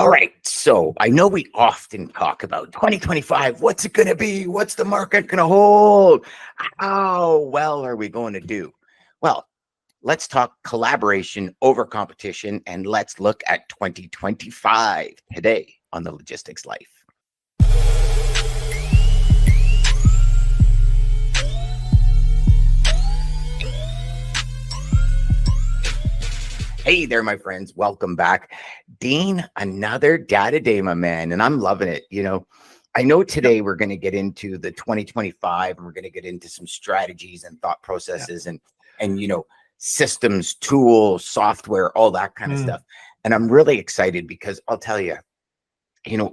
All right. So I know we often talk about 2025. What's it going to be? What's the market going to hold? How well are we going to do? Well, let's talk collaboration over competition, and let's look at 2025 today on the Logistics Life. Hey there, my friends. Welcome back. Dean, another data day, my man, and I'm loving it. I know today we're going to get into the 2025 and we're going to get into some strategies and thought processes and systems, tools, software, all that kind of stuff. And I'm really excited because I'll tell you,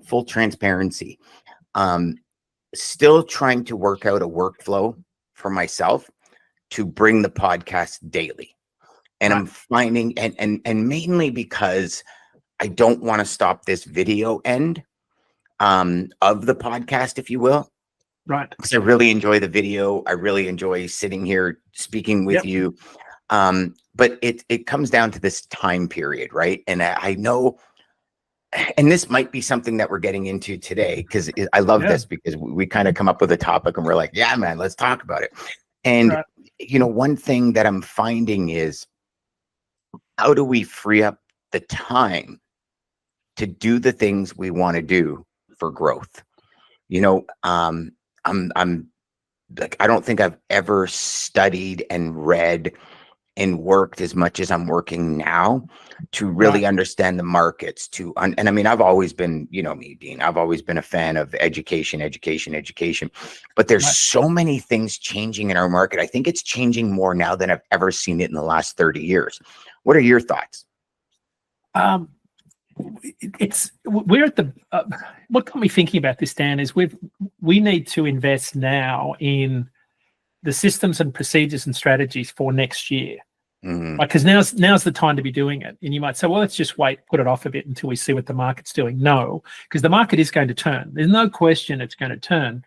full transparency, still trying to work out a workflow for myself to bring the podcast daily. And I'm finding, and mainly because I don't want to stop this video end of the podcast, if you will. Right. Because I really enjoy the video. I really enjoy sitting here speaking with you. But it comes down to this time period, right? And I know, and this might be something that we're getting into today, because I love this, because we kind of come up with a topic and we're like, yeah, man, let's talk about it. And, one thing that I'm finding is, how do we free up the time to do the things we want to do for growth? I'm like, I don't think I've ever studied and read and worked as much as I'm working now to really understand the markets. And I mean, I've always been, me, Dean, I've always been a fan of education. But there's so many things changing in our market. I think it's changing more now than I've ever seen it in the last 30 years. What are your thoughts? We're at the what got me thinking about this, Dan, is we need to invest now in the systems and procedures and strategies for next year. Because now's the time to be doing it. And you might say, well, let's just put it off a bit until we see what the market's doing. No, because the market is going to turn. There's no question it's going to turn.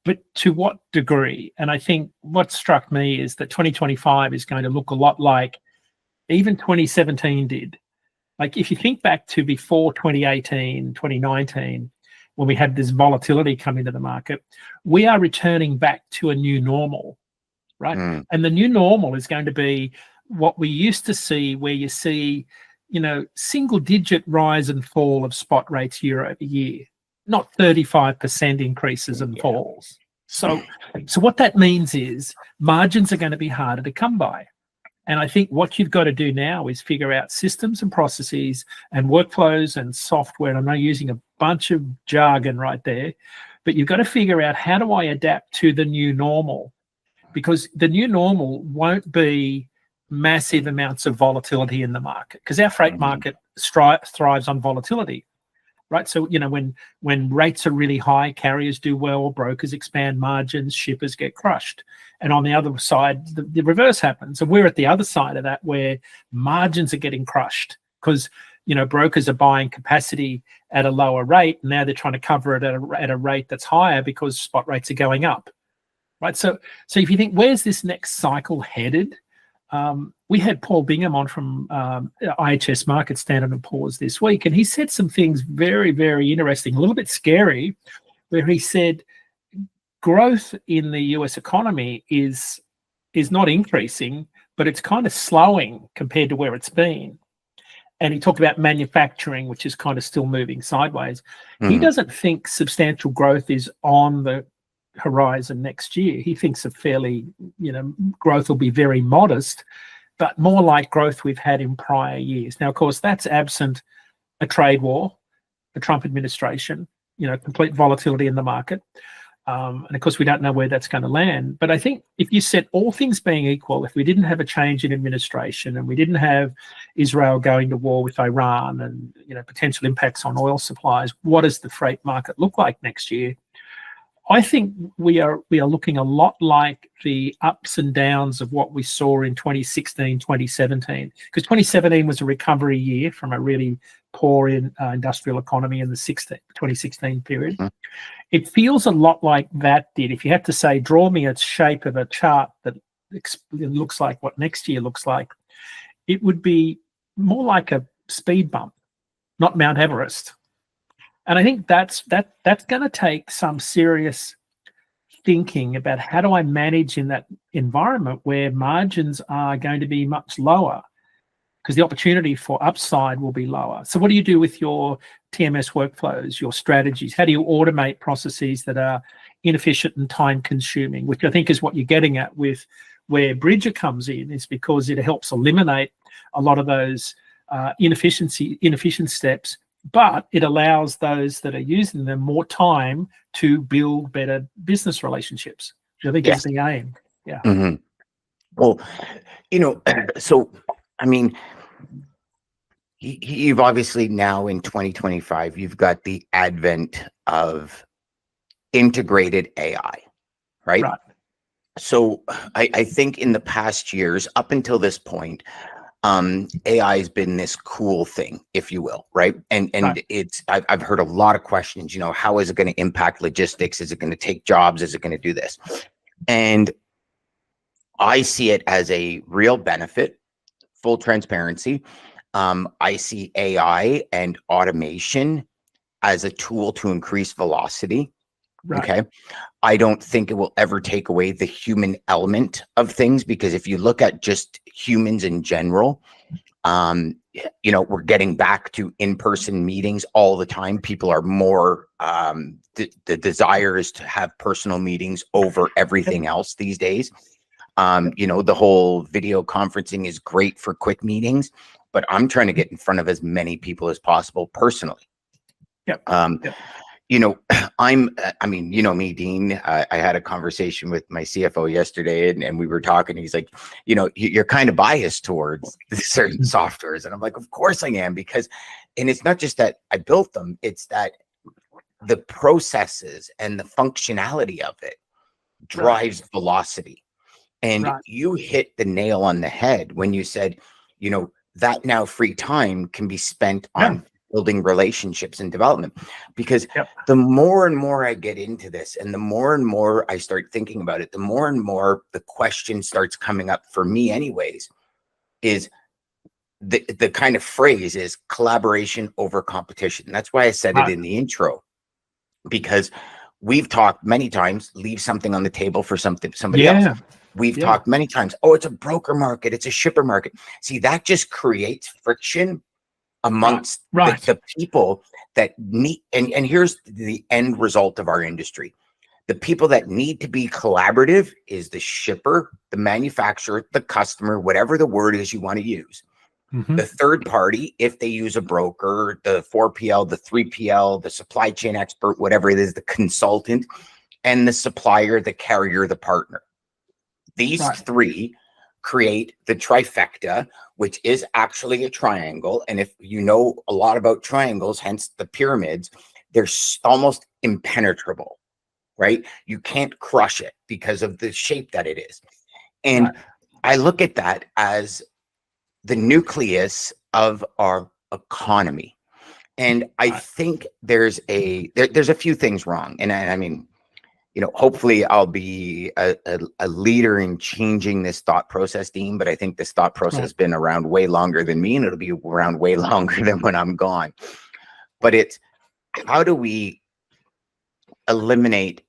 But to what degree? And I think what struck me is that 2025 is going to look a lot like even 2017 did. Like, if you think back to before 2018, 2019, when we had this volatility come into the market, we are returning back to a new normal, right? And the new normal is going to be what we used to see, where you see, single-digit rise and fall of spot rates year over year, not 35% increases and falls. So what that means is margins are going to be harder to come by. And I think what you've got to do now is figure out systems and processes and workflows and software. And I'm not using a bunch of jargon right there, but you've got to figure out, how do I adapt to the new normal? Because the new normal won't be massive amounts of volatility in the market, because our freight market thrives on volatility, right? So, when rates are really high, carriers do well, brokers expand margins, shippers get crushed. And on the other side, the reverse happens. And we're at the other side of that, where margins are getting crushed because, brokers are buying capacity at a lower rate. And now they're trying to cover it at a rate that's higher because spot rates are going up, right? So if you think, where's this next cycle headed? We had Paul Bingham on from IHS Markit, Standard & Poor's, this week, and he said some things very, very interesting, a little bit scary, where he said growth in the US economy is not increasing, but it's kind of slowing compared to where it's been. And he talked about manufacturing, which is kind of still moving sideways. He doesn't think substantial growth is on the horizon next year. He thinks a fairly, growth will be very modest, but more like growth we've had in prior years. Now, of course, that's absent a trade war, the Trump administration, complete volatility in the market. And of course, we don't know where that's going to land. But I think if you said, all things being equal, if we didn't have a change in administration and we didn't have Israel going to war with Iran and, potential impacts on oil supplies, what does the freight market look like next year? I think we are looking a lot like the ups and downs of what we saw in 2016, 2017, because 2017 was a recovery year from a really poor industrial economy in the 2016 period. It feels a lot like that did. If you had to say, draw me a shape of a chart that looks like what next year looks like, it would be more like a speed bump, not Mount Everest. And I think that's going to take some serious thinking about how do I manage in that environment where margins are going to be much lower because the opportunity for upside will be lower. So what do you do with your TMS workflows, your strategies? How do you automate processes that are inefficient and time consuming, which I think is what you're getting at with where Bridger comes in, is because it helps eliminate a lot of those inefficient steps, but it allows those that are using them more time to build better business relationships, which I think is the aim. Yeah. Mm-hmm. Well, so, I mean, you've obviously now in 2025, you've got the advent of integrated AI, right? So I think in the past years, up until this point, AI has been this cool thing, if you will, right? And I've heard a lot of questions, how is it going to impact logistics? Is it going to take jobs? Is it going to do this? And I see it as a real benefit, full transparency. I see AI and automation as a tool to increase velocity. Okay. I don't think it will ever take away the human element of things, because if you look at just humans in general, we're getting back to in-person meetings all the time. People are more, the desire is to have personal meetings over everything else these days. The whole video conferencing is great for quick meetings, but I'm trying to get in front of as many people as possible personally. Me, Dean, I had a conversation with my CFO yesterday and we were talking. He's like, you're kind of biased towards certain softwares. And I'm like, of course I am, and it's not just that I built them, it's that the processes and the functionality of it drives velocity. And you hit the nail on the head when you said, that now free time can be spent on building relationships and development, because the more and more I get into this and the more and more I start thinking about it, the more and more the question starts coming up for me anyways, is the kind of phrase is collaboration over competition. That's why I said it in the intro, because we've talked many times, leave something on the table for somebody else. We've talked many times, it's a broker market, it's a shipper market. See, that just creates friction amongst the people that need, and here's the end result of our industry. The people that need to be collaborative is the shipper, the manufacturer, the customer, whatever the word is you want to use. The third party, if they use a broker, the 4PL, the 3PL, the supply chain expert, whatever it is, the consultant, and the supplier, the carrier, the partner. These three create the trifecta, which is actually a triangle. And if you know a lot about triangles, hence the pyramids, they're almost impenetrable, right? You can't crush it because of the shape that it is. And I look at that as the nucleus of our economy. And I think there's a few things wrong. And I mean, hopefully I'll be a leader in changing this thought process, Dean, but I think this thought process has been around way longer than me, and it'll be around way longer than when I'm gone. But it's, how do we eliminate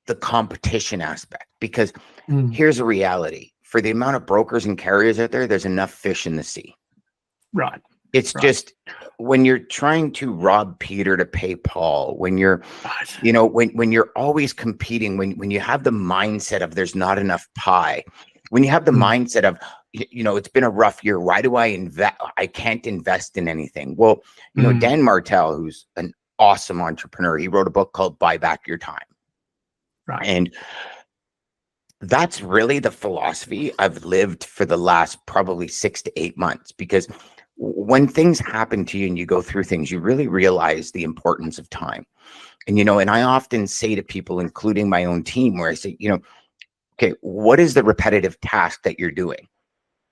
the competition aspect? Because here's a reality. For the amount of brokers and carriers out there, there's enough fish in the sea. It's just, when you're trying to rob Peter to pay Paul, when you're, when you're always competing, when you have the mindset of there's not enough pie, when you have the mindset of, it's been a rough year, why do I invest? I can't invest in anything. Well, Dan Martell, who's an awesome entrepreneur, he wrote a book called Buy Back Your Time. And that's really the philosophy I've lived for the last probably 6 to 8 months, because when things happen to you and you go through things, you really realize the importance of time. And, and I often say to people, including my own team, where I say, okay, what is the repetitive task that you're doing?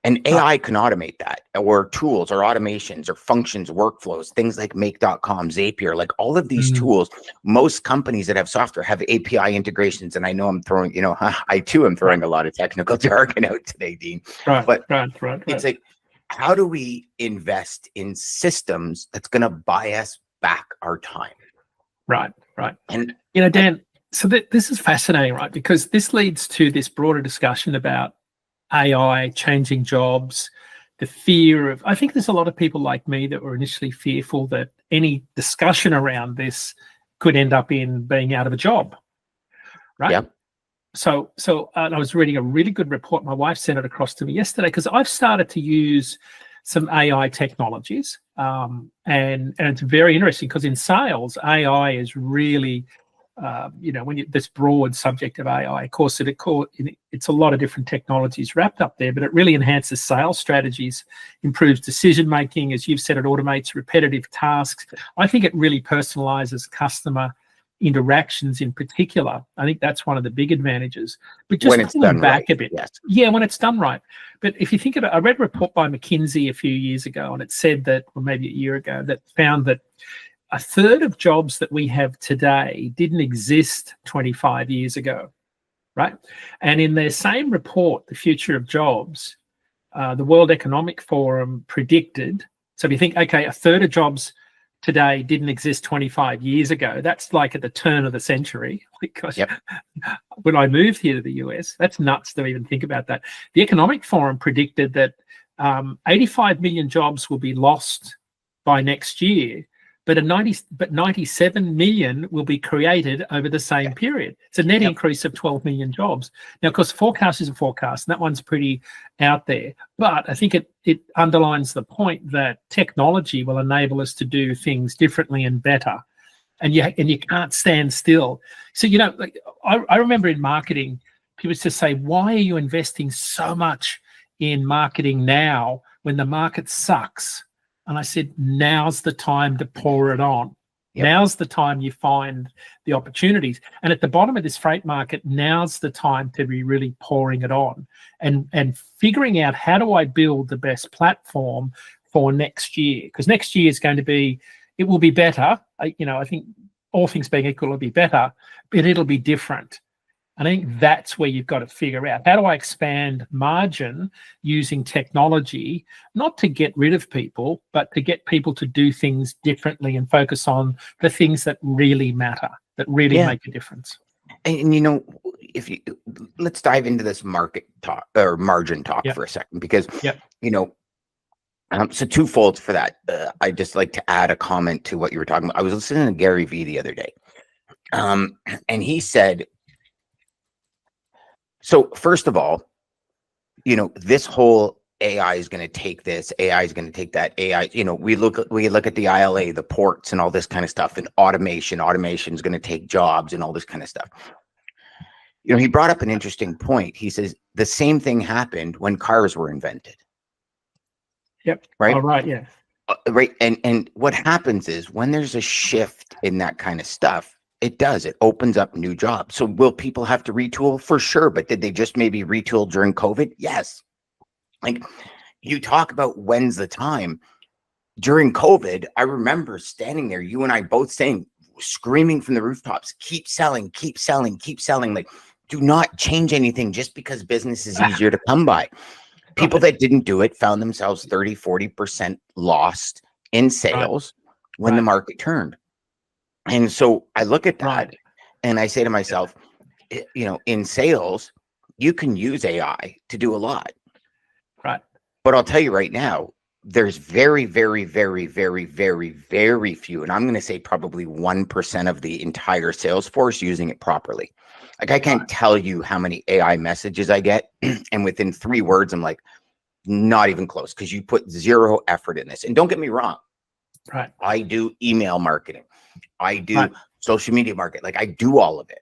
And AI can automate that, or tools or automations or functions, workflows, things like Make.com, Zapier, like all of these tools. Most companies that have software have API integrations. And I know I'm throwing, I too am throwing a lot of technical jargon out today, Dean. But it's like, how do we invest in systems that's going to buy us back our time. Right, right. And Dan, so this is fascinating, right? Because this leads to this broader discussion about AI changing jobs, the fear of, I think there's a lot of people like me that were initially fearful that any discussion around this could end up in being out of a job, right? Yeah. So I was reading a really good report. My wife sent it across to me yesterday because I've started to use some AI technologies, and it's very interesting because in sales, AI is really, when this broad subject of AI, of course, it's a lot of different technologies wrapped up there, but it really enhances sales strategies, improves decision making, as you've said, it automates repetitive tasks. I think it really personalizes customer interactions in particular. I think that's one of the big advantages. But just when it's done back right, a bit, yes. Yeah, when it's done right. But if you think about, I read a report by McKinsey a few years ago, and it said that, or maybe a year ago, that found that a third of jobs that we have today didn't exist 25 years ago, right? And in their same report, The Future of Jobs, the World Economic Forum predicted, so if you think, okay, a third of jobs today didn't exist 25 years ago, that's like at the turn of the century. Because when I moved here to the US, that's nuts to even think about that. The Economic Forum predicted that 85 million jobs will be lost by next year, but 97 million will be created over the same period. It's a net increase of 12 million jobs. Now, of course, forecast is a forecast, and that one's pretty out there. But I think it underlines the point that technology will enable us to do things differently and better. And you can't stand still. So, I remember in marketing, people used to say, why are you investing so much in marketing now when the market sucks? And I said, now's the time to pour it on. Yep. Now's the time you find the opportunities. And at the bottom of this freight market, now's the time to be really pouring it on and figuring out, how do I build the best platform for next year? Because next year is going to be, it will be better. I think all things being equal, it'll be better, but it'll be different. I think that's where you've got to figure out, how do I expand margin using technology, not to get rid of people, but to get people to do things differently and focus on the things that really matter, that really make a difference. And let's dive into this market talk or margin talk for a second, because so twofold for that. I just like to add a comment to what you were talking about. I was listening to Gary Vee the other day, and he said, so first of all, this whole AI is going to take this, AI is going to take that, AI, we look at the ILA, the ports and all this kind of stuff, and automation is going to take jobs and all this kind of stuff. He brought up an interesting point. He says the same thing happened when cars were invented. Yep. Right. All right. Yeah. Right. And what happens is when there's a shift in that kind of stuff, it opens up new jobs. So will people have to retool? For sure. But did they just maybe retool during COVID? Yes. Like, you talk about when's the time. During COVID, I remember standing there, you and I both screaming from the rooftops, keep selling, keep selling, keep selling. Like, do not change anything just because business is easier to come by. People that didn't do it found themselves 30, 40% lost in sales when the market turned. And so I look at that and I say to myself, in sales, you can use AI to do a lot. Right. But I'll tell you right now, there's very, very, very, very, very, very few, and I'm going to say probably 1% of the entire sales force using it properly. Like, I can't tell you how many AI messages I get, and within 3 words, I'm like, not even close, because you put zero effort in this. And don't get me wrong. Right. I do email marketing. I do social media marketing. Like, I do all of it.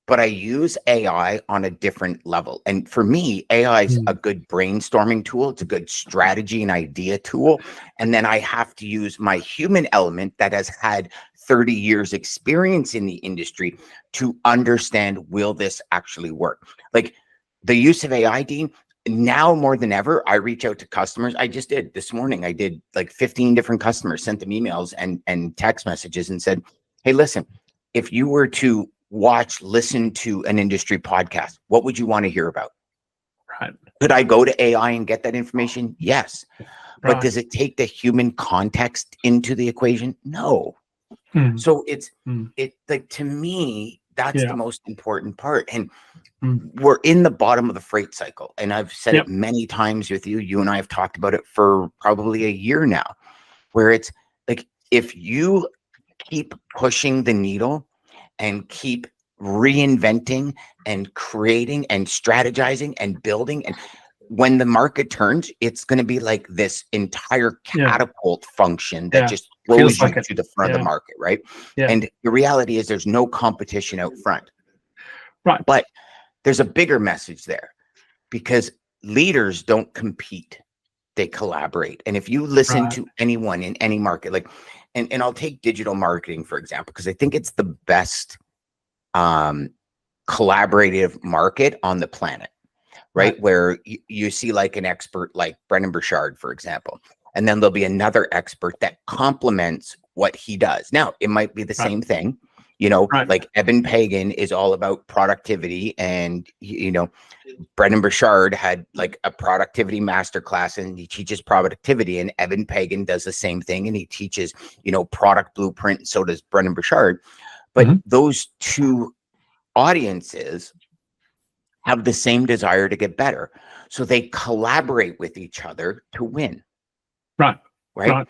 But I use AI on a different level. And for me, AI is a good brainstorming tool. It's a good strategy and idea tool. And then I have to use my human element that has had 30 years experience in the industry to understand, will this actually work? Like, the use of AI, Dean, now more than ever, I reach out to customers. I just did this morning. I did like 15 different customers, sent them emails and text messages and said, hey, listen, if you were to listen to an industry podcast, what would you want to hear about? Right. Could I go to AI and get that information? Yes. But Right. does it take the human context into the equation? No. Mm. So it's Mm. like, to me, that's Yeah. the most important part. And Mm. we're in the bottom of the freight cycle. And I've said Yep. it many times with you. You and I have talked about it for probably a year now, where it's like, if you keep pushing the needle and keep reinventing and creating and strategizing and building, and when the market turns, it's going to be like this entire Yeah. catapult function that Yeah. just throws Feels you like it. to the front of Yeah. the market, right? Yeah. And the reality is there's no competition out front. Right. But there's a bigger message there, because leaders don't compete, they collaborate. And if you listen Right. to anyone in any market, like, and I'll take digital marketing, for example, because I think it's the best collaborative market on the planet, right? Right. Where you see like an expert like Brendan Burchard, for example, and then there'll be another expert that complements what he does. Now, it might be the Right. same thing, you know, Right. like Eben Pagan is all about productivity, and you know, Brendan Burchard had like a productivity masterclass, and he teaches productivity, and Eben Pagan does the same thing, and he teaches, you know, product blueprint, and so does Brendan Burchard. But Mhm. those two audiences have the same desire to get better, so they collaborate with each other to win. Right. Right. Right.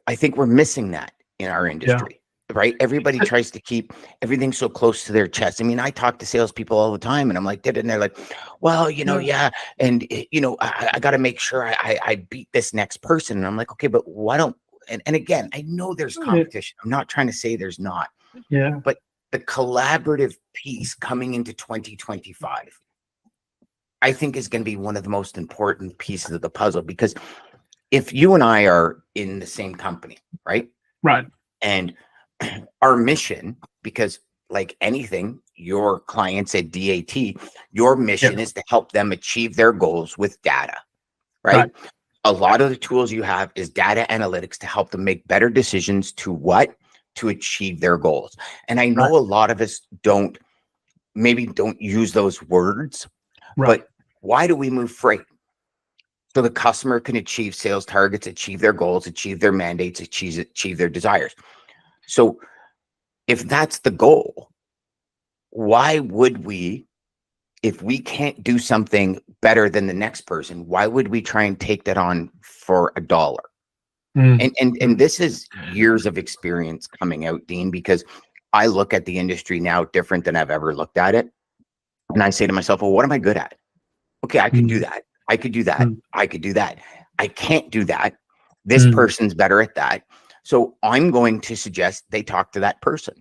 I think we're missing that in our Yeah. industry, right? Everybody tries to keep everything so close to their chest. I mean, I talk to salespeople all the time, and I'm like, and they're like, well, you know, Yeah. yeah. And, you know, I got to make sure I beat this next person. And I'm like, okay, but why don't, and again, I know there's competition. I'm not trying to say there's not, Yeah. but the collaborative piece coming into 2025, I think, is going to be one of the most important pieces of the puzzle, because if you and I are in the same company, right? Right. And our mission, because like anything, your clients at DAT, your mission Yeah. is to help them achieve their goals with data, right? Right. A lot of the tools you have is data analytics to help them make better decisions to what? To achieve their goals. And I know Right. a lot of us maybe don't use those words, Right. but why do we move freight? So the customer can achieve sales targets, achieve their goals, achieve their mandates, achieve their desires. So if that's the goal, why would we, if we can't do something better than the next person, why would we try and take that on for $1? Mm. And this is years of experience coming out, Dean, because I look at the industry now different than I've ever looked at it. And I say to myself, well, what am I good at? Okay, I can do Mm. that. I could do that. Mm. I could do that. I can't do that. This Mm. person's better at that. So I'm going to suggest they talk to that person.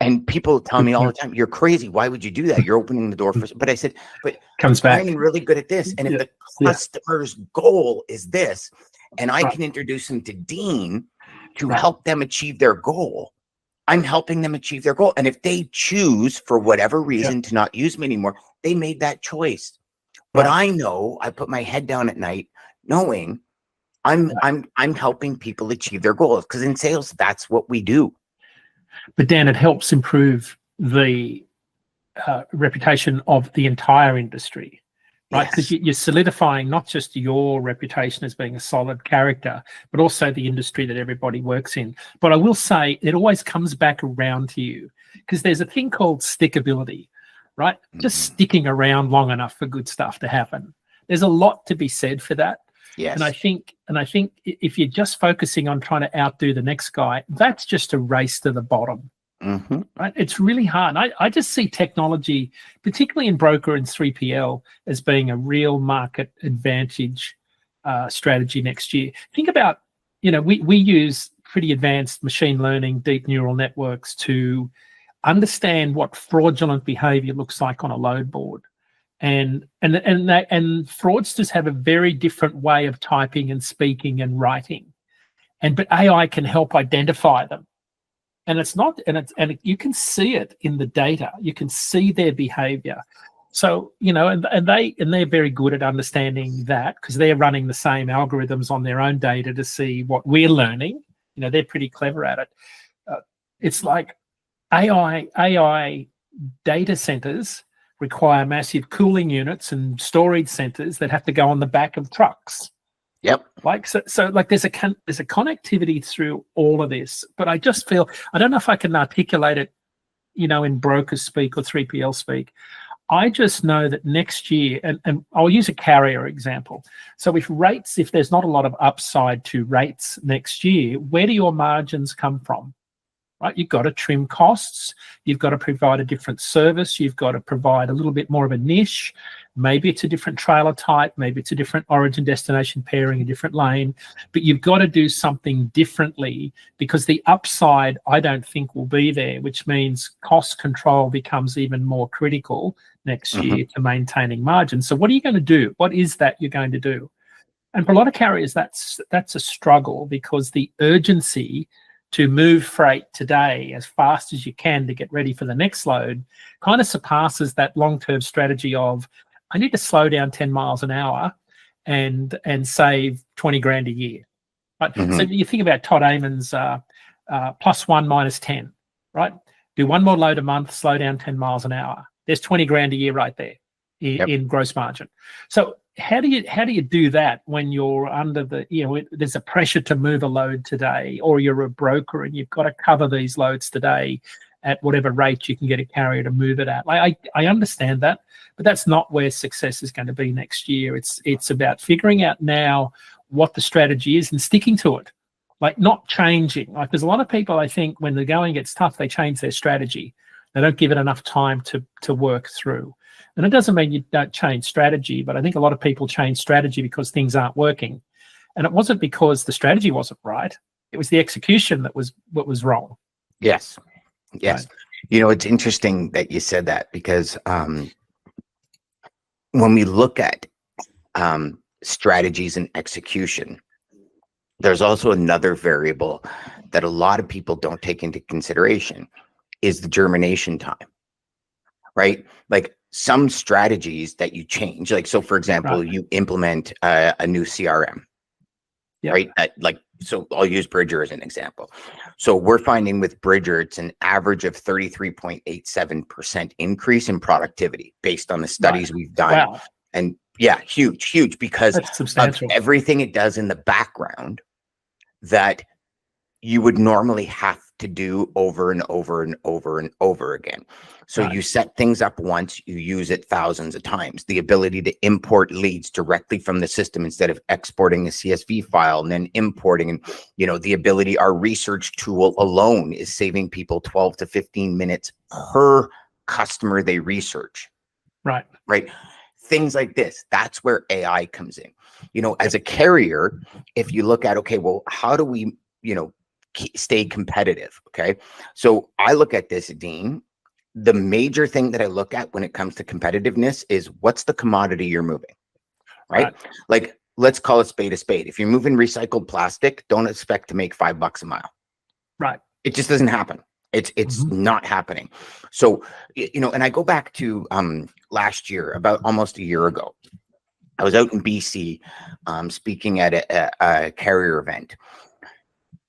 And people tell Good me all the point. time, you're crazy. Why would you do that? You're opening the door for, but I said, but Comes back. I'm really good at this. And if Yeah. the Yeah. customer's goal is this, and I Right. can introduce them to Dean to Right. help them achieve their goal, I'm helping them achieve their goal. And if they choose for whatever reason to not use me anymore, they made that choice. But Right. I know I put my head down at night knowing I'm helping people achieve their goals, because in sales, that's what we do. But Dan, it helps improve the reputation of the entire industry, right? Because Yes. you're solidifying not just your reputation as being a solid character, but also the industry that everybody works in. But I will say it always comes back around to you, because there's a thing called stickability, right? Just Mhm. sticking around long enough for good stuff to happen. There's a lot to be said for that. And I Yes. think if you're just focusing on trying to outdo the next guy, that's just a race to the bottom. Mhm. Right? It's really hard. I just see technology, particularly in broker and 3PL, as being a real market advantage strategy next year. Think about, we use pretty advanced machine learning, deep neural networks to understand what fraudulent behavior looks like on a load board. And fraudsters have a very different way of typing and speaking and writing. But AI can help identify them. And it's not, and you can see it in the data. You can see their behavior. So, and they're very good at understanding that, because they're running the same algorithms on their own data to see what we're learning. They're pretty clever at it. It's like AI data centers require massive cooling units and storage centers that have to go on the back of trucks. Yep. Like so like there's a connectivity through all of this, but I just feel I don't know if I can articulate it, in broker speak or 3PL speak. I just know that next year, and I'll use a carrier example. So if there's not a lot of upside to rates next year, where do your margins come from? Right? You've got to trim costs. You've got to provide a different service. You've got to provide a little bit more of a niche. Maybe it's a different trailer type. Maybe it's a different origin destination pairing, a different lane. But you've got to do something differently because the upside, I don't think, will be there, which means cost control becomes even more critical next year to maintaining margins. So what are you going to do? What is that you're going to do? And for a lot of carriers, that's a struggle because the urgency to move freight today as fast as you can to get ready for the next load kind of surpasses that long-term strategy of, I need to slow down 10 miles an hour and save 20 grand a year. Right? So you think about Todd Amon's +1 -10, right? Do one more load a month, slow down 10 miles an hour. There's 20 grand a year right there in gross margin. So how do you do that when you're under there's a pressure to move a load today, or you're a broker and you've got to cover these loads today at whatever rate you can get a carrier to move it at? I understand that, but that's not where success is going to be next year. It's about figuring out now what the strategy is and sticking to it, like not changing. Like there's a lot of people, I think, when the going gets tough, they change their strategy. They don't give it enough time to work through. And it doesn't mean you don't change strategy, but I think a lot of people change strategy because things aren't working. And it wasn't because the strategy wasn't right. It was the execution that was what was wrong. Yes. Right. It's interesting that you said that because when we look at strategies and execution, there's also another variable that a lot of people don't take into consideration is the germination time, right? Like some strategies that you change, like, so for example, you implement a new CRM, right? So I'll use Bridger as an example. So we're finding with Bridger, it's an average of 33.87% increase in productivity based on the studies we've done. Wow. And yeah, huge, because that's substantial. Of everything it does in the background that you would normally have to do over and over and over and over again. So you set things up once, you use it thousands of times. The ability to import leads directly from the system instead of exporting a CSV file and then importing, and the ability, our research tool alone is saving people 12 to 15 minutes per customer they research. Right. Things like this. That's where AI comes in. As a carrier, if you look at, okay, well, how do we, stay competitive? Okay. So I look at this, Dean. The major thing that I look at when it comes to competitiveness is what's the commodity you're moving, right? Like, let's call a spade a spade. If you're moving recycled plastic, don't expect to make $5 a mile. Right. It just doesn't happen. It's not happening. So, and I go back to last year, about almost a year ago, I was out in BC speaking at a carrier event.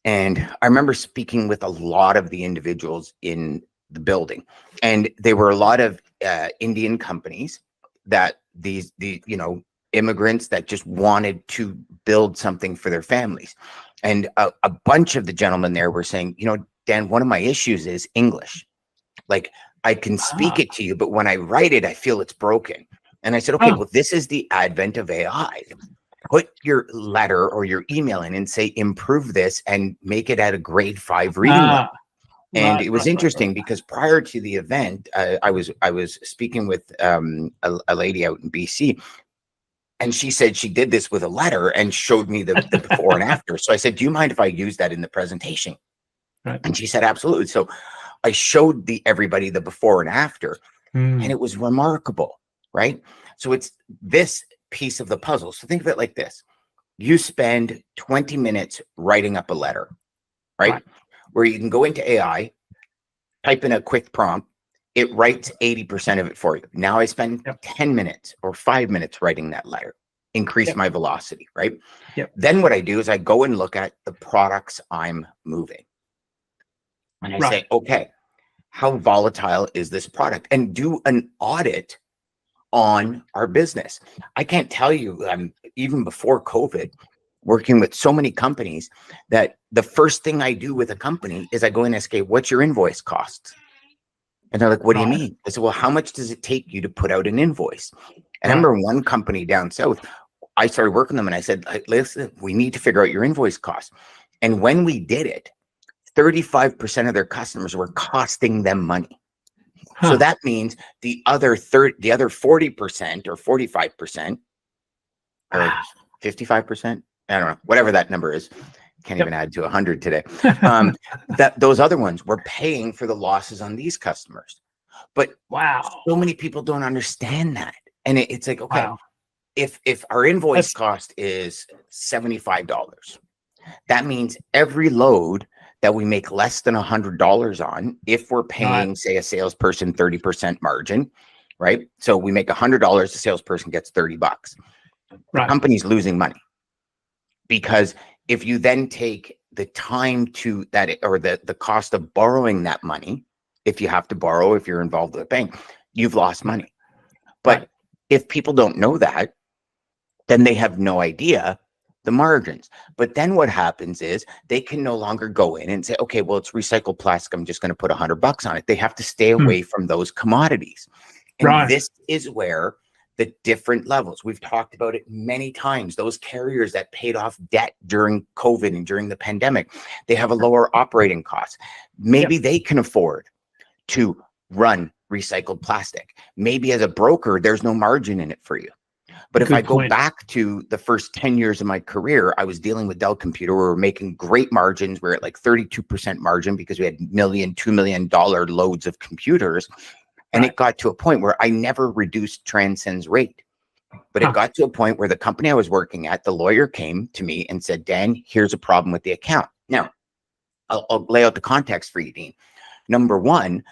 And I remember speaking with a lot of the individuals in the building, and there were a lot of Indian companies that the immigrants that just wanted to build something for their families. And a bunch of the gentlemen there were saying, Dan, one of my issues is English. Like, I can speak it to you, but when I write it, I feel it's broken. And I said, okay, well, this is the advent of AI. Put your letter or your email in and say, improve this and make it at a grade 5 reading level. And it was interesting because prior to the event, I was speaking with a lady out in BC, and she said she did this with a letter and showed me the before and after. So I said, do you mind if I use that in the presentation? And she said, absolutely. So I showed everybody the before and after, and it was remarkable, right? So it's this piece of the puzzle. So think of it like this. You spend 20 minutes writing up a letter, right? Where you can go into AI, type in a quick prompt, it writes 80% of it for you. Now I spend 10 minutes or 5 minutes writing that letter, increase my velocity, right? Then what I do is I go and look at the products I'm moving. And I say, okay, how volatile is this product? And do an audit on our business. I can't tell you, even before COVID, working with so many companies that the first thing I do with a company is I go in and say, what's your invoice cost? And they're like, what do you Right. mean? I said, well, how much does it take you to put out an invoice? And I Right. remember one company down south, I started working with them and I said, listen, we need to figure out your invoice cost. And when we did it, 35% of their customers were costing them money. So Huh. that means the other 40% or 45% or Wow. 55%, I don't know, whatever that number is. Can't Yep. even add to 100 today. That those other ones were paying for the losses on these customers. But Wow. so many people don't understand that. And it's like, okay, Wow. if our invoice That's cost is $75, that means every load that we make less than $100 on, if we're right. paying, say, a salesperson 30% margin, right? So we make $100, the salesperson gets $30. The Right. company's losing money, because if you then take the time to that, or the cost of borrowing that money, if you have to borrow, if you're involved with a bank, you've lost money. But Right. if people don't know that, then they have no idea the margins. But then what happens is they can no longer go in and say, okay, well, it's recycled plastic, I'm just going to put $100 on it. They have to stay away from those commodities. And Right. this is where the different levels, we've talked about it many times, those carriers that paid off debt during COVID and during the pandemic, they have a lower operating cost. Maybe they can afford to run recycled plastic. Maybe as a broker, there's no margin in it for you. But if Good I go point. back to the first 10 years of my career, I was dealing with Dell Computer. We were making great margins. We're at like 32% margin because we had $2 million loads of computers. And Right. it got to a point where I never reduced Transcend's rate. But Huh. it got to a point where the company I was working at, the lawyer came to me and said, Dan, here's a problem with the account. Now, I'll lay out the context for you, Dean. Number one,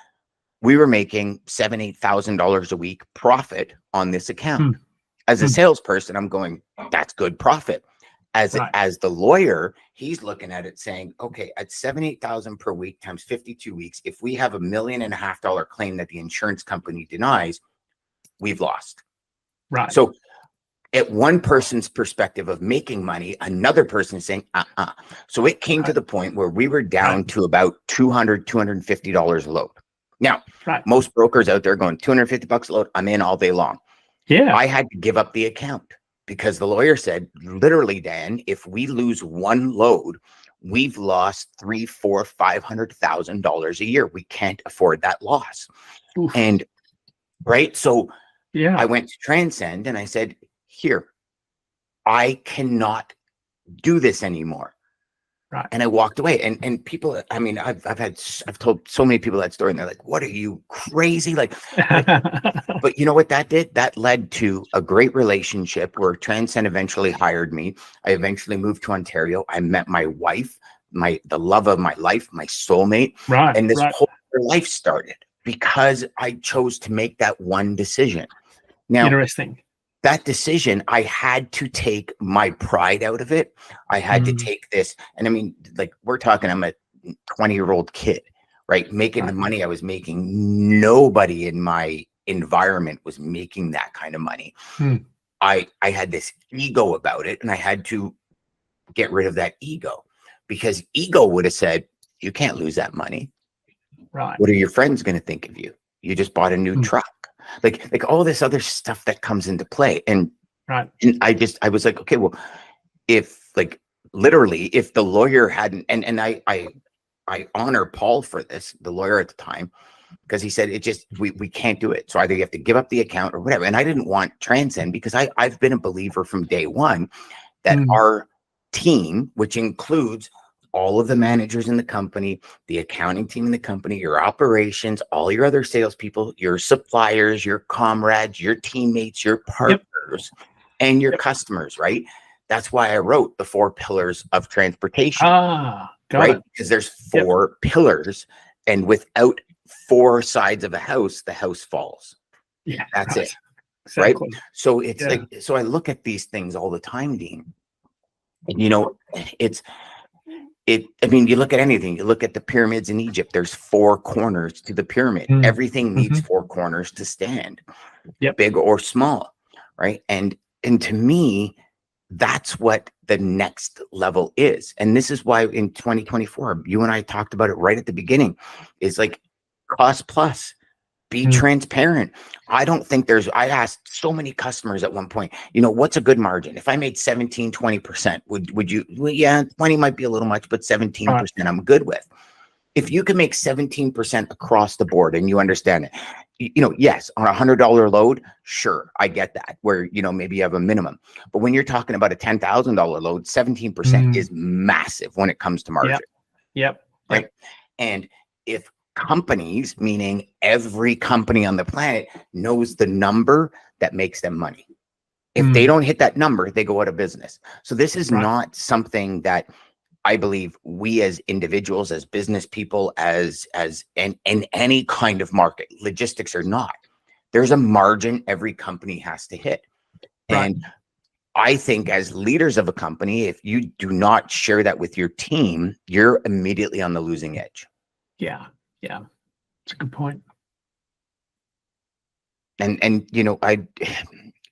we were making $7,000, $8,000 a week profit on this account. Hmm. As a Hmm. salesperson, I'm going, that's good profit. As Right. the lawyer, he's looking at it saying, okay, at 7,000-8,000 per week times 52 weeks, if we have $1.5 million claim that the insurance company denies, we've lost. Right. So at one person's perspective of making money, another person is saying, So it came to Right. the point where we were down to about $200, $250 a load. Now, Right. most brokers out there going $250 a load, I'm in all day long. Yeah. I had to give up the account because the lawyer said, literally, Dan, if we lose one load, we've lost $300,000, $400,000, $500,000 a year. We can't afford that loss. Oof. And right. So Yeah. I went to Transcend and I said, here, I cannot do this anymore. Right. And I walked away. And people, I mean, I've told so many people that story and they're like, what are you, crazy? Like, but you know what that did? That led to a great relationship where Transcend eventually hired me. I eventually moved to Ontario. I met my wife, the love of my life, my soulmate. Right. And this Right. whole life started because I chose to make that one decision. Now, Interesting. that decision, I had to take my pride out of it. I had to take this. And I mean, like we're talking, I'm a 20-year-old kid, right? Making the Right. money I was making. Nobody in my environment was making that kind of money. Hmm. I had this ego about it, and I had to get rid of that ego, because ego would have said, you can't lose that money. Right. What are your friends going to think of you? You just bought a new Hmm. truck. Like all this other stuff that comes into play. And Right. and I was like, okay, well, if like literally, if the lawyer hadn't, and I honor Paul for this, the lawyer at the time, because he said we can't do it. So either you have to give up the account or whatever. And I didn't want Transcend because I've been a believer from day one that our team, which includes all of the managers in the company, the accounting team in the company, your operations, all your other salespeople, your suppliers, your comrades, your teammates, your partners, and your customers, right? That's why I wrote the 4 pillars of transportation, Got right? it. Because there's 4 pillars, and without 4 sides of a house, the house falls. Yeah. That's right. it. Exactly. Right. So it's like, so I look at these things all the time, Dean. And you know, I mean, you look at anything, you look at the pyramids in Egypt, there's 4 corners to the pyramid. Everything needs 4 corners to stand, big or small. Right. And to me, that's what the next level is. And this is why in 2024, you and I talked about it right at the beginning, is like cost plus. Be transparent. I don't think I asked so many customers at one point, what's a good margin? If I made 17, 20%, would you, well, yeah, 20 might be a little much, but 17% I'm good with. If you can make 17% across the board and you understand it, yes, on a $100 load, sure, I get that, where, maybe you have a minimum. But when you're talking about a $10,000 load, 17% is massive when it comes to margin. Yep. Right. And if companies, meaning every company on the planet, knows the number that makes them money. If they don't hit that number, they go out of business. So this is not something that I believe we as individuals, as business people, as in any kind of market, logistics or not, there's a margin every company has to hit. And I think as leaders of a company, if you do not share that with your team, you're immediately on the losing edge. Yeah. It's a good point. And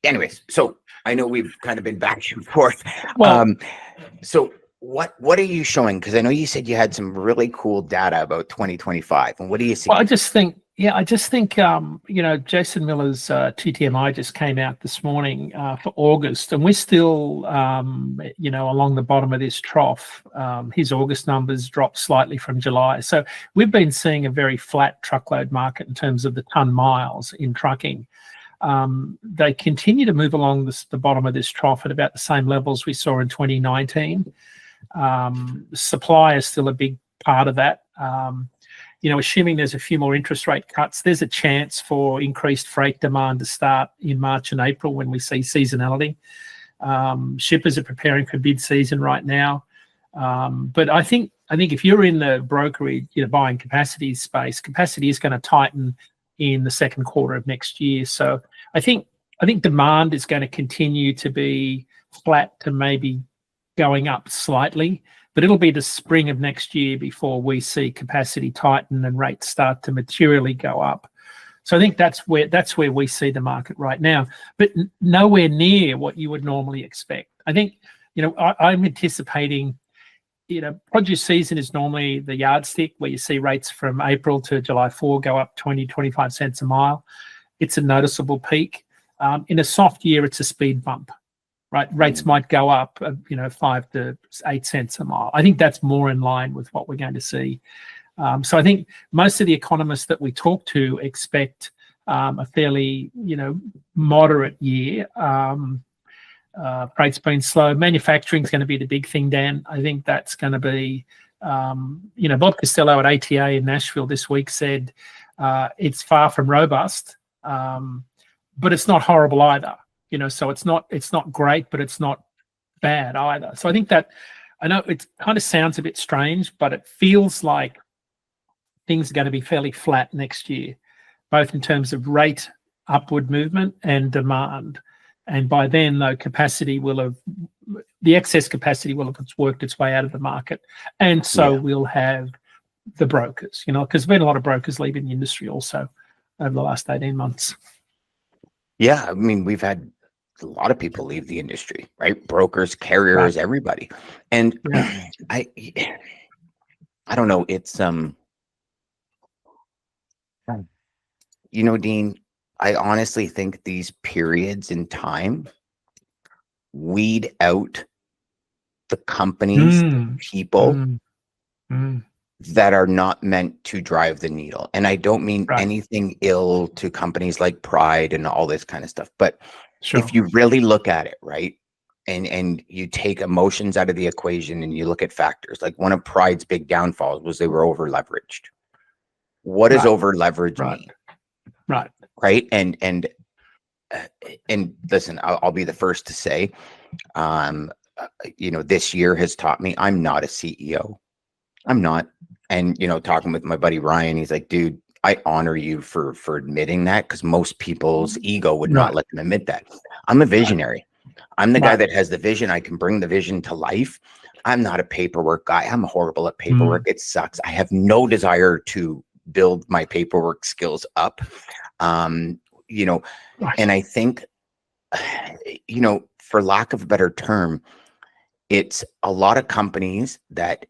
anyways, so I know we've kind of been back and forth. Well, so what are you showing? Because I know you said you had some really cool data about 2025. And what do you see? Well, I just think, Jason Miller's TTMI just came out this morning for August, and we're still, along the bottom of this trough. His August numbers dropped slightly from July. So we've been seeing a very flat truckload market in terms of the ton miles in trucking. They continue to move along the bottom of this trough at about the same levels we saw in 2019. Supply is still a big part of that. Assuming there's a few more interest rate cuts, there's a chance for increased freight demand to start in March and April when we see seasonality. Shippers are preparing for bid season right now. But I think if you're in the brokerage, buying capacity space, capacity is going to tighten in the second quarter of next year. So I think demand is going to continue to be flat to maybe going up slightly, but it'll be the spring of next year before we see capacity tighten and rates start to materially go up. So I think that's where we see the market right now, but nowhere near what you would normally expect. I think, I'm anticipating, produce season is normally the yardstick where you see rates from April to July 4 go up 20, 25 cents a mile. It's a noticeable peak. In a soft year, it's a speed bump. Right, rates might go up, 5 to 8 cents a mile. I think that's more in line with what we're going to see. So I think most of the economists that we talk to expect a fairly, moderate year. Freight's been slow. Manufacturing is going to be the big thing, Dan. I think that's going to be, Bob Costello at ATA in Nashville this week said it's far from robust, but it's not horrible either. So it's not great, but it's not bad either. So I think that, I know it kind of sounds a bit strange, but it feels like things are going to be fairly flat next year, both in terms of rate upward movement and demand. And by then, though, the excess capacity will have worked its way out of the market. And so we'll have the brokers, because there's been a lot of brokers leaving the industry also over the last 18 months. Yeah, I mean, we've had a lot of people leave the industry, right? Brokers, carriers, everybody. And I don't know. It's, Dean, I honestly think these periods in time weed out the companies, the people that are not meant to drive the needle. And I don't mean anything ill to companies like Pride and all this kind of stuff, but if you really look at it, right, and you take emotions out of the equation and you look at factors, like one of Pride's big downfalls was they were over leveraged. What does over leverage mean? Right. And listen, I'll be the first to say, this year has taught me I'm not a CEO. I'm not. And, talking with my buddy Ryan, he's like, dude, I honor you for admitting that, because most people's ego would not let them admit that. I'm a visionary. I'm the guy that has the vision. I can bring the vision to life. I'm not a paperwork guy. I'm horrible at paperwork. It sucks. I have no desire to build my paperwork skills up. And I think, for lack of a better term, it's a lot of companies that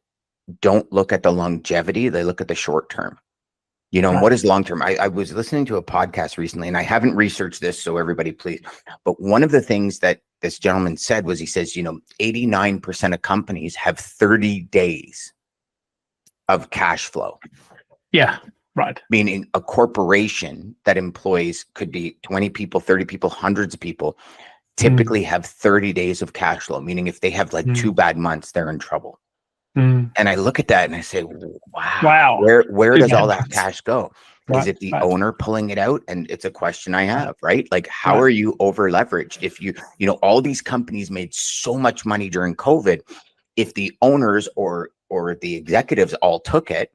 don't look at the longevity, they look at the short term. You know, Right. what is long term? I was listening to a podcast recently, and I haven't researched this, so everybody please. But one of the things that this gentleman said was, he says, 89% of companies have 30 days of cash flow. Yeah, right. Meaning a corporation that employs could be 20 people, 30 people, hundreds of people, typically have 30 days of cash flow. Meaning if they have like 2 bad months, they're in trouble. And I look at that and I say, wow, where does all that cash go? Is it the owner pulling it out? And it's a question I have, right? Like, how are you over leveraged? If all these companies made so much money during COVID, if the owners or the executives all took it,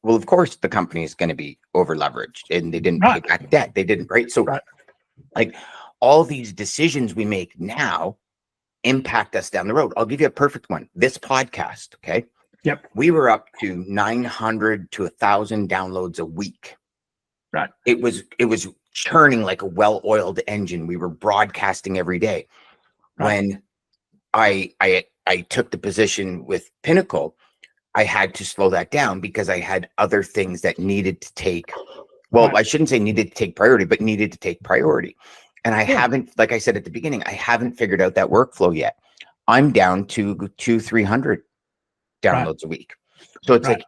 well, of course the company is going to be over leveraged, and they didn't pay back debt. They didn't, right? So like all these decisions we make now impact us down the road. I'll give you a perfect one. This podcast, okay? Yep. We were up to 900 to 1,000 downloads a week. Right. It was churning like a well-oiled engine. We were broadcasting every day. When I took the position with Pinnacle, I had to slow that down because I had other things that needed to take, I shouldn't say needed to take priority, but needed to take priority. And I haven't, like I said at the beginning, I haven't figured out that workflow yet. I'm down to 200-300 downloads a week. So it's like,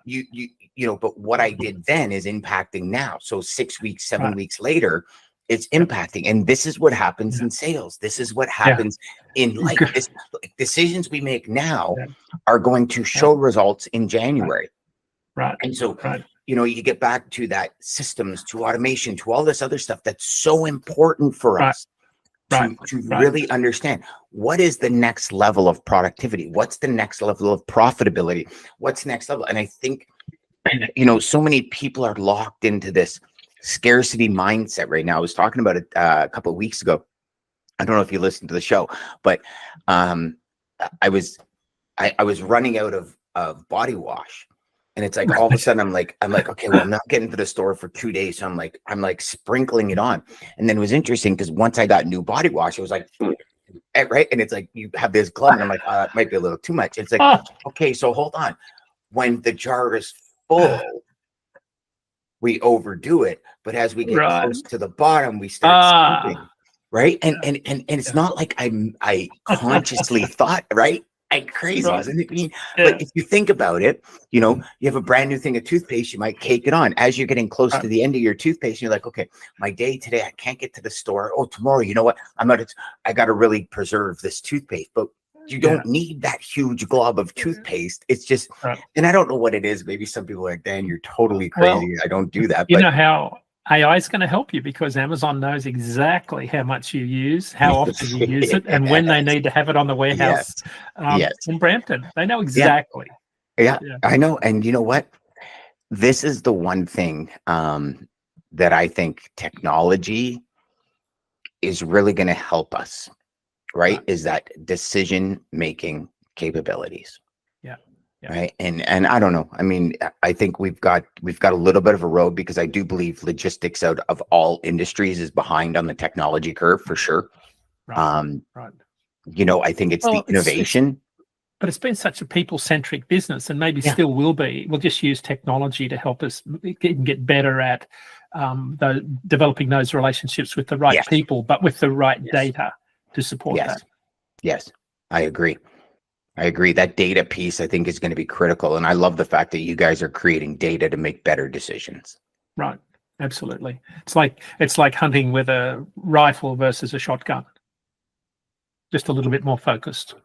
but what I did then is impacting now. So 6 weeks, 7 weeks later, it's impacting. And this is what happens in sales. This is what happens in life. Decisions we make now are going to show results in January. Right. And so, you get back to that systems, to automation, to all this other stuff that's so important for us to really understand what is the next level of productivity, what's the next level of profitability, what's next level. And I think, so many people are locked into this scarcity mindset right now. I was talking about it a couple of weeks ago. I don't know if you listened to the show, but I was running out of body wash. And it's like all of a sudden I'm like, okay, well, I'm not getting to the store for 2 days. So I'm like sprinkling it on. And then it was interesting because once I got new body wash, it was like, right. And it's like, you have this glove and I'm like, oh, that might be a little too much. It's like, okay, so hold on. When the jar is full, we overdo it. But as we get close to the bottom, we start skipping. Right. And it's not like I consciously thought, right? Crazy, isn't it? But if you think about it, you have a brand new thing of toothpaste, you might cake it on. As you're getting close to the end of your toothpaste, you're like, okay, my day today, I can't get to the store. Oh, tomorrow, you know what? I got to really preserve this toothpaste. But you don't need that huge glob of toothpaste. It's just, and I don't know what it is. Maybe some people are like, Dan, you're totally crazy. I don't do that. You know how AI is going to help you because Amazon knows exactly how much you use, how often you use it, and when they need to have it on the warehouse in Brampton. They know exactly. Yeah, I know. And you know what? This is the one thing that I think technology is really going to help us, right? Is that decision-making capabilities. Right. And I don't know. I mean, I think we've got a little bit of a road because I do believe logistics out of all industries is behind on the technology curve for sure. I think it's the innovation. But it's been such a people-centric business and maybe still will be. We'll just use technology to help us get better at developing those relationships with the right people, but with the right data to support that. Yes, I agree. That data piece, I think, is going to be critical. And I love the fact that you guys are creating data to make better decisions. Right. Absolutely. It's like hunting with a rifle versus a shotgun. Just a little bit more focused.